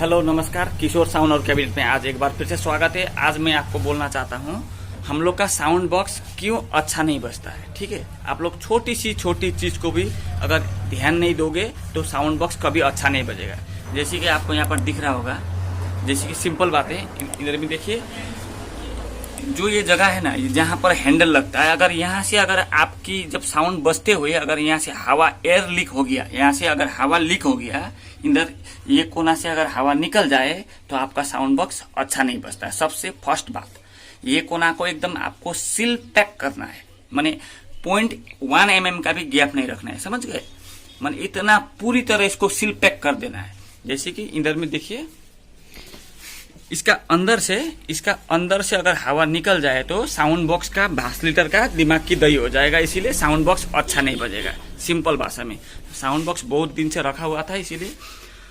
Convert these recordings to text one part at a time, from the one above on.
Hello नमस्कार, किशोर sound और cabinet में आज एक बार फिर से स्वागत है। आज मैं आपको बोलना चाहता हूँ हम लोग का साउंड बॉक्स क्यों अच्छा नहीं बजता है। ठीक है, आप लोग छोटी चीज को भी अगर ध्यान नहीं दोगे तो साउंड बॉक्स कभी अच्छा नहीं बजेगा। जैसे कि आपको यहाँ पर दिख रहा होगा, जैसे कि सिंपल बात है, इधर भी देखिए, जो ये जगह है ना जहाँ पर हैंडल लगता है, अगर यहाँ से अगर आपकी जब साउंड बजते हुए अगर यहाँ से हवा एयर लीक हो गया, यहाँ से अगर हवा लीक हो गया, इधर ये कोना से अगर हवा निकल जाए तो आपका साउंड बॉक्स अच्छा नहीं बजता है। सबसे फर्स्ट बात, ये कोना को एकदम आपको सील पैक करना है, माने 0.1 mm का भी गैप नहीं रखना है, समझ गए। माने इतना पूरी तरह इसको सील पैक कर देना है। जैसे कि इधर में देखिए, इसका अंदर से अगर हवा निकल जाए तो साउंड बॉक्स का 22 लीटर का दिमाग की दही हो जाएगा, इसीलिए साउंड बॉक्स अच्छा नहीं बजेगा। सिंपल भाषा में, साउंड बॉक्स बहुत दिन से रखा हुआ था इसीलिए।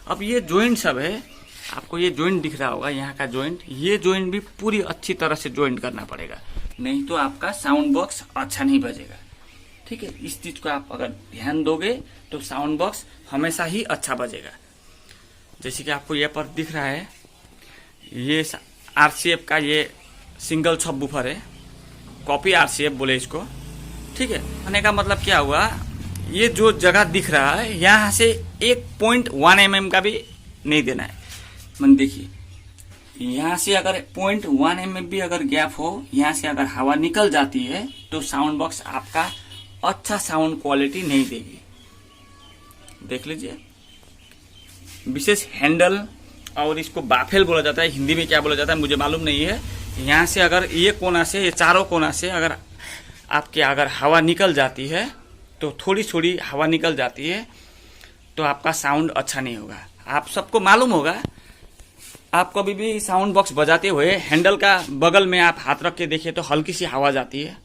अब ये जॉइंट सब है, आपको ये जॉइंट दिख रहा होगा, यहाँ का जॉइंट, ये जॉइंट भी पूरी अच्छी तरह से जॉइंट करना पड़ेगा, नहीं तो आपका साउंड बॉक्स अच्छा नहीं बजेगा। ठीक है, इस चीज को आप अगर ध्यान दोगे तो साउंड बॉक्स हमेशा ही अच्छा बजेगा। जैसे कि आपको यहाँ पर दिख रहा है, ये RCF का ये सिंगल सब वूफर है, कॉपी RCF बोले इसको। ठीक है, कहने का मतलब क्या हुआ, ये जो जगह दिख रहा है यहाँ से 1.1 mm का भी नहीं देना है। मन देखिए, यहाँ से अगर 0.1 mm भी अगर गैप हो, यहाँ से अगर हवा निकल जाती है तो साउंड बॉक्स आपका अच्छा साउंड क्वालिटी नहीं देगी। देख लीजिए, विशेष हैंडल और इसको बाफेल बोला जाता है, हिंदी में क्या बोला जाता है मुझे मालूम नहीं है। यहाँ से अगर ये कोना से, ये चारों कोना से अगर आपके अगर हवा निकल जाती है तो थोड़ी हवा निकल जाती है तो आपका साउंड अच्छा नहीं होगा। आप सबको मालूम होगा, आप कभी भी साउंड बॉक्स बजाते हुए हैंडल का बगल में आप हाथ रख के देखिए तो हल्की सी हवा जाती है,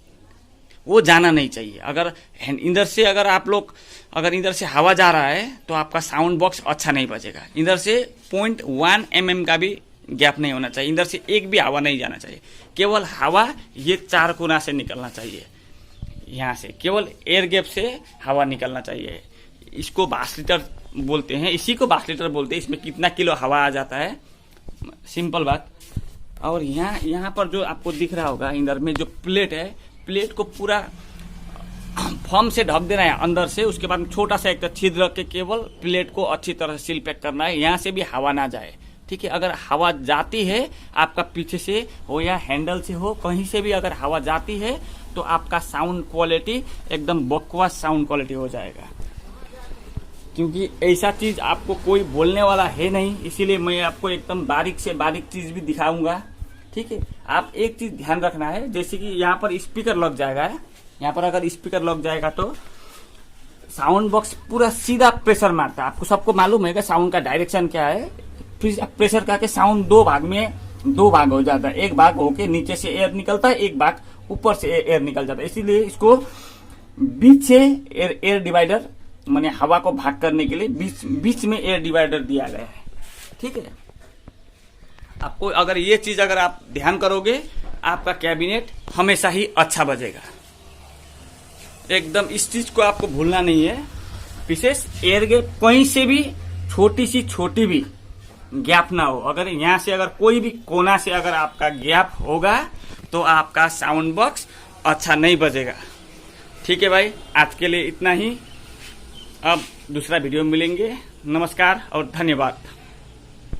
वो जाना नहीं चाहिए। अगर इधर से अगर आप लोग अगर इधर से हवा जा रहा है तो आपका साउंड बॉक्स अच्छा नहीं बजेगा। इधर से 0.1 mm का भी गैप नहीं होना चाहिए, इधर से एक भी हवा नहीं जाना चाहिए, केवल हवा ये चार कोना से निकलना चाहिए। यहाँ से केवल एयर गैप से हवा निकलना चाहिए। इसको 22 लीटर बोलते हैं, इसी को 22 लीटर बोलते हैं। इसमें कितना किलो हवा आ जाता है, सिंपल बात। और यहाँ पर जो आपको दिख रहा होगा, इधर में जो प्लेट है, प्लेट को पूरा फॉर्म से ढक देना है अंदर से। उसके बाद छोटा सा एक छिद्र रख के केवल प्लेट को अच्छी तरह से सील पैक करना है, यहाँ से भी हवा ना जाए। ठीक है, अगर हवा जाती है आपका पीछे से हो या हैंडल से हो, कहीं से भी अगर हवा जाती है तो आपका साउंड क्वालिटी एकदम बकवास साउंड क्वालिटी हो जाएगा। क्योंकि ऐसा चीज आपको कोई बोलने वाला है नहीं, इसीलिए मैं आपको एकदम बारीक से बारीक चीज भी दिखाऊंगा। ठीक है, आप एक चीज ध्यान रखना है, जैसे कि यहाँ पर स्पीकर लग जाएगा, यहाँ पर अगर स्पीकर लग जाएगा तो साउंड बॉक्स पूरा सीधा प्रेशर मारता है। आपको सबको मालूम है कि साउंड का डायरेक्शन क्या है। फिर प्रेशर करके साउंड दो भाग हो जाता है, एक भाग होके नीचे से एयर निकलता है, एक भाग ऊपर से एयर निकल जाता है। इसीलिए इसको बीच से एयर डिवाइडर, माने हवा को भाग करने के लिए बीच में एयर डिवाइडर दिया गया है। ठीक है, आपको अगर ये चीज अगर आप ध्यान करोगे, आपका कैबिनेट हमेशा ही अच्छा बजेगा। एकदम इस चीज को आपको भूलना नहीं है। विशेष एयर गैप कहीं से भी छोटी भी गैप ना हो। अगर यहाँ से अगर कोई भी कोना से अगर आपका गैप होगा तो आपका साउंड बॉक्स अच्छा नहीं बजेगा। ठीक है भाई, आज के लिए इतना ही। अब दूसरा वीडियो में मिलेंगे। नमस्कार और धन्यवाद।